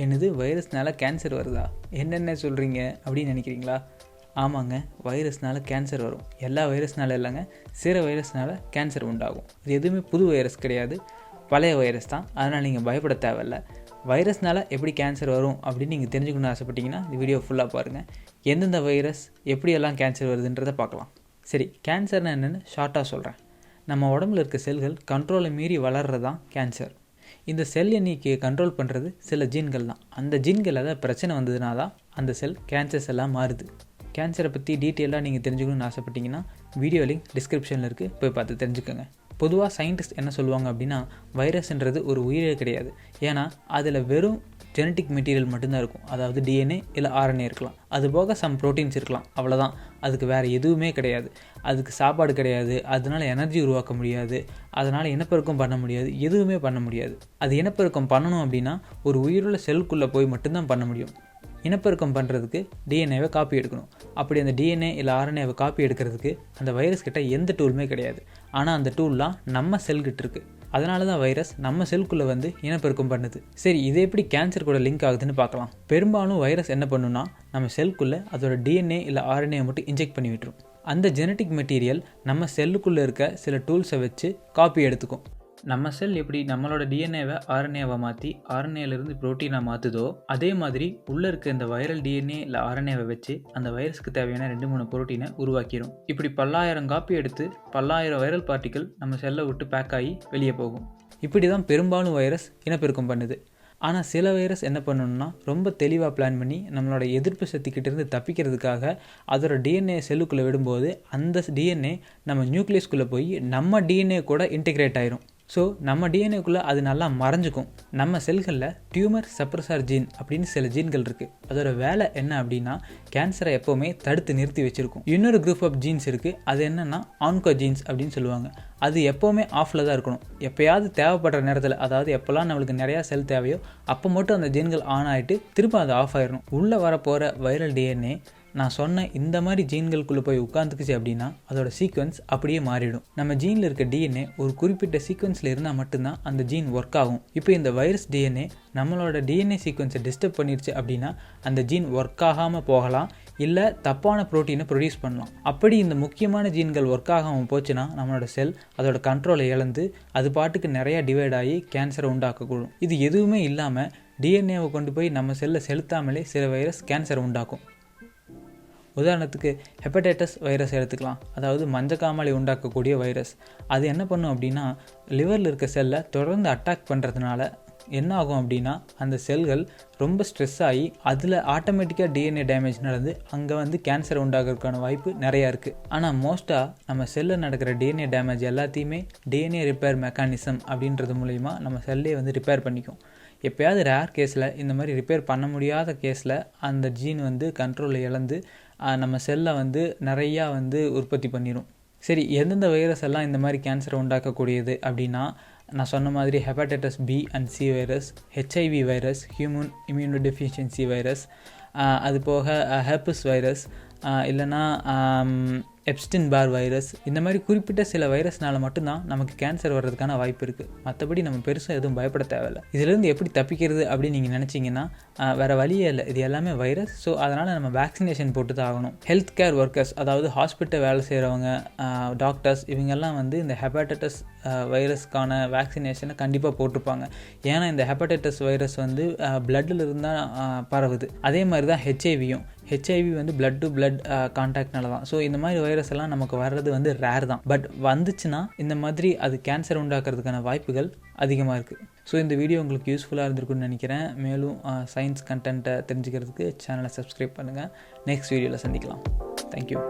என்னது வைரஸ்னால கேன்சர் வருதா? என்னென்ன சொல்கிறீங்க அப்படின்னு நினைக்கிறீங்களா? ஆமாங்க, வைரஸ்னால கேன்சர் வரும். எல்லா வைரஸ்னால இல்லைங்க, சில வைரஸ்னால கேன்சர் உண்டாகும். இது எதுவுமே புது வைரஸ் கிடையாது, பழைய வைரஸ் தான். அதனால் நீங்கள் பயப்பட தேவையில்லை. வைரஸ்னால எப்படி கேன்சர் வரும் அப்படின்னு நீங்கள் தெரிஞ்சுக்கணும்னு ஆசைப்பட்டீங்கன்னா இந்த வீடியோ ஃபுல்லாக பாருங்கள். எந்தெந்த வைரஸ் எப்படியெல்லாம் கேன்சர் வருதுன்றதை பார்க்கலாம். சரி, கேன்சர்னா என்னென்னு ஷார்ட்டாக சொல்கிறேன். நம்ம உடம்புல இருக்க செல்கள் கண்ட்ரோலை மீறி வளர்கிறது தான் கேன்சர். இந்த செல் எண்ணிக்கையை கண்ட்ரோல் பண்ணுறது சில ஜீன்கள் தான். அந்த ஜீன்கள் ஏதாவது பிரச்சனை வந்ததுனா தான் அந்த செல் கேன்சர் செல்லாக மாறுது. கேன்சரை பற்றி டீட்டெயிலாக நீங்கள் தெரிஞ்சுக்கணும்னு ஆசைப்பட்டீங்கன்னா வீடியோ லிங்க் டிஸ்கிரிப்ஷனில் இருக்குது, போய் பார்த்து தெரிஞ்சுக்கோங்க. பொதுவாக சயின்டிஸ்ட் என்ன சொல்லுவாங்க அப்படின்னா, வைரஸ்ன்றது ஒரு உயிரே கிடையாது. ஏன்னா அதில் வெறும் ஜெனட்டிக் மெட்டீரியல் மட்டும்தான் இருக்கும். அதாவது டிஎன்ஏ இல்லை ஆர்என்ஏ இருக்கலாம், அது போக சம் ப்ரோட்டீன்ஸ் இருக்கலாம், அவ்வளோதான். அதுக்கு வேறு எதுவுமே கிடையாது. அதுக்கு சாப்பாடு கிடையாது, அதனால் எனர்ஜி உருவாக்க முடியாது, அதனால் இனப்பெருக்கம் பண்ண முடியாது, எதுவுமே பண்ண முடியாது. அது இனப்பெருக்கம் பண்ணணும் அப்படின்னா ஒரு உயிருள்ள செல்லுக்குள்ளே போய் மட்டும்தான் பண்ண முடியும். இனப்பெருக்கம் பண்ணுறதுக்கு டிஎன்ஏவை காப்பி எடுக்கணும். அப்படி அந்த டிஎன்ஏ இல்லை ஆர்என்ஏவை காப்பி எடுக்கிறதுக்கு அந்த வைரஸ் கிட்ட எந்த டூலுமே கிடையாது. ஆனால் அந்த டூல்லாம் நம்ம செல்கிட்ட இருக்குது. அதனால தான் வைரஸ் நம்ம செல்குள்ளே வந்து இனப்பெருக்கம் பண்ணுது. சரி, இது எப்படி கேன்சர் கூட லிங்க் ஆகுதுன்னு பார்க்கலாம். பெரும்பாலும் வைரஸ் என்ன பண்ணுன்னா, நம்ம செல்குள்ளே அதோட டிஎன்ஏ இல்லை ஆர்என்ஏ மட்டும் இன்ஜெக்ட் பண்ணி விட்டுரும். அந்த ஜெனட்டிக் மெட்டீரியல் நம்ம செல்லுக்குள்ளே இருக்க சில டூல்ஸை வச்சு காப்பி எடுத்துக்கும். நம்ம செல் எப்படி நம்மளோட டிஎன்ஏவை ஆர்என்ஏவை மாற்றி ஆர்என்ஏலேருந்து ப்ரோட்டீனாக மாற்றுதோ, அதே மாதிரி உள்ளே இருக்க இந்த வைரல் டிஎன்ஏ இல்லை ஆர்என்ஏவை வச்சு அந்த வைரஸ்க்கு தேவையான 2-3 ப்ரோட்டீனை உருவாக்கிடும். இப்படி பல்லாயிரம் காப்பி எடுத்து பல்லாயிரம் வைரல் பார்ட்டிகள் நம்ம செல்லை விட்டு பேக் ஆகி வெளியே போகும். இப்படி தான் பெரும்பாலும் வைரஸ் இனப்பெருக்கம் பண்ணுது. ஆனால் சில வைரஸ் என்ன பண்ணணும்னா, ரொம்ப தெளிவாக பிளான் பண்ணி நம்மளோட எதிர்ப்பு சக்திக்கிட்டேருந்து தப்பிக்கிறதுக்காக அதோட டிஎன்ஏ செல்லுக்குள்ளே விடும்போது அந்த டிஎன்ஏ நம்ம நியூக்ளியஸ்குள்ளே போய் நம்ம டிஎன்ஏ கூட இன்டிகிரேட் ஆயிரும். ஸோ நம்ம டிஎன்ஏக்குள்ளே அது நல்லா மறைஞ்சிக்கும். நம்ம செல்களில் டியூமர் சப்ரஸர் ஜீன் அப்படின்னு சில ஜீன்கள் இருக்குது. அதோட வேலை என்ன அப்படின்னா, கேன்சரை எப்போவுமே தடுத்து நிறுத்தி வச்சுருக்கும். இன்னொரு குரூப் ஆஃப் ஜீன்ஸ் இருக்குது. அது என்னென்னா ஆன்கோ ஜீன்ஸ் அப்படின்னு சொல்லுவாங்க. அது எப்போவுமே ஆஃபில் தான் இருக்கணும். எப்போயாவது தேவைப்படுற நேரத்தில், அதாவது எப்போல்லாம் நம்மளுக்கு நிறையா செல் தேவையோ அப்போ மட்டும் அந்த ஜீன்கள் ஆன் ஆகிட்டு திரும்ப அது ஆஃப் ஆகிடணும். உள்ளே வரப்போகிற வைரல் டிஎன்ஏ நான் சொன்ன இந்த மாதிரி ஜீன்களுக்குள்ளே போய் உட்காந்துக்குச்சு அப்படின்னா அதோட சீக்வன்ஸ் அப்படியே மாறிடும். நம்ம ஜீனில் இருக்க டிஎன்ஏ ஒரு குறிப்பிட்ட சீக்வன்ஸில் இருந்தால் மட்டும்தான் அந்த ஜீன் ஒர்க் ஆகும். இப்போ இந்த வைரஸ் டிஎன்ஏ நம்மளோட டிஎன்ஏ சீக்வன்ஸை டிஸ்டர்ப் பண்ணிடுச்சு அப்படின்னா அந்த ஜீன் ஒர்க் ஆகாமல் போகலாம், இல்லை தப்பான ப்ரோட்டீனை ப்ரொடியூஸ் பண்ணலாம். அப்படி இந்த முக்கியமான ஜீன்கள் ஒர்க் ஆகாமல் போச்சுன்னா நம்மளோட செல் அதோட கண்ட்ரோலை இழந்து அது பாட்டுக்கு நிறையா டிவைட் ஆகி கேன்சரை உண்டாக்கக்கூடும். இது எதுவுமே இல்லாமல் டிஎன்ஏவை கொண்டு போய் நம்ம செல்லை செலுத்தாமலே சில வைரஸ் கேன்சரை உண்டாக்கும். உதாரணத்துக்கு ஹெப்படைட்டிஸ் வைரஸ் எடுத்துக்கலாம். அதாவது மஞ்சக்காமாலை உண்டாக்கக்கூடிய வைரஸ். அது என்ன பண்ணும் அப்படின்னா, லிவரில் இருக்க செல்லை தொடர்ந்து அட்டாக் பண்ணுறதுனால என்ன ஆகும் அப்படின்னா, அந்த செல்கள் ரொம்ப ஸ்ட்ரெஸ் ஆகி அதில் ஆட்டோமேட்டிக்காக டிஎன்ஏ டேமேஜ் நடந்து அங்கே வந்து கேன்சர் உண்டாகிறதுக்கான வாய்ப்பு நிறையா இருக்குது. ஆனால் மோஸ்ட்டாக நம்ம செல்லில் நடக்கிற டிஎன்ஏ டேமேஜ் எல்லாத்தையுமே டிஎன்ஏ ரிப்பேர் மெக்கானிசம் அப்படின்றது மூலிமா நம்ம செல்லே வந்து ரிப்பேர் பண்ணிக்கும். எப்போயாவது ரேர் கேஸில் இந்த மாதிரி ரிப்பேர் பண்ண முடியாத கேஸில் அந்த ஜீன் வந்து கண்ட்ரோலை இழந்து நம்ம செல்லை வந்து நிறையா வந்து உற்பத்தி பண்ணிடும். சரி, எந்தெந்த வைரஸ் எல்லாம் இந்த மாதிரி கேன்சரை உண்டாக்கக்கூடியது அப்படின்னா, நான் சொன்ன மாதிரி hepatitis B and C virus, HIV virus, human immunodeficiency virus, அது போக ஹெர்பஸ் வைரஸ், இல்லைனா எப்ஸ்டின் பார் வைரஸ். இந்த மாதிரி குறிப்பிட்ட சில வைரஸ்னால மட்டும்தான் நமக்கு கேன்சர் வர்றதுக்கான வாய்ப்பு இருக்குது. மற்றபடி நம்ம பெருசாக எதுவும் பயப்பட தேவையில்லை. இதிலேருந்து எப்படி தப்பிக்கிறது அப்படின்னு நீங்கள் நினச்சிங்கன்னா வேறு வழியே இல்லை, இது எல்லாமே வைரஸ். ஸோ அதனால் நம்ம வேக்சினேஷன் போட்டு தான் ஆகணும். ஹெல்த் கேர் ஒர்க்கர்ஸ், அதாவது ஹாஸ்பிட்டல் வேலை செய்கிறவங்க, டாக்டர்ஸ், இவங்கெல்லாம் வந்து இந்த ஹெப்படைட்டிஸ் வைரஸ்க்கான வேக்சினேஷனை கண்டிப்பாக போட்டிருப்பாங்க. ஏன்னா இந்த ஹெப்படைட்டிஸ் வைரஸ் வந்து பிளட்டில் இருந்தால் பரவுது. அதே மாதிரி தான் ஹெச்ஐவியும். ஹெச்ஐவி வந்து பிளட் டு பிளட் கான்டாக்ட்னால தான். ஸோ இந்த மாதிரி வைரஸ் எல்லாம் நமக்கு வர்றது வந்து ரேர் தான். பட் வந்துச்சுன்னா இந்த மாதிரி அது கேன்சர் உண்டாக்குறதுக்கான வாய்ப்புகள் அதிகமாக இருக்குது. ஸோ இந்த வீடியோ உங்களுக்கு யூஸ்ஃபுல்லாக இருந்திருக்குன்னு நினைக்கிறேன். மேலும் சயின்ஸ் கண்டென்ட்டை தெரிஞ்சுக்கிறதுக்கு சேனலை சப்ஸ்கிரைப் பண்ணுங்கள். நெக்ஸ்ட் வீடியோவில் சந்திக்கலாம். தேங்க்யூ.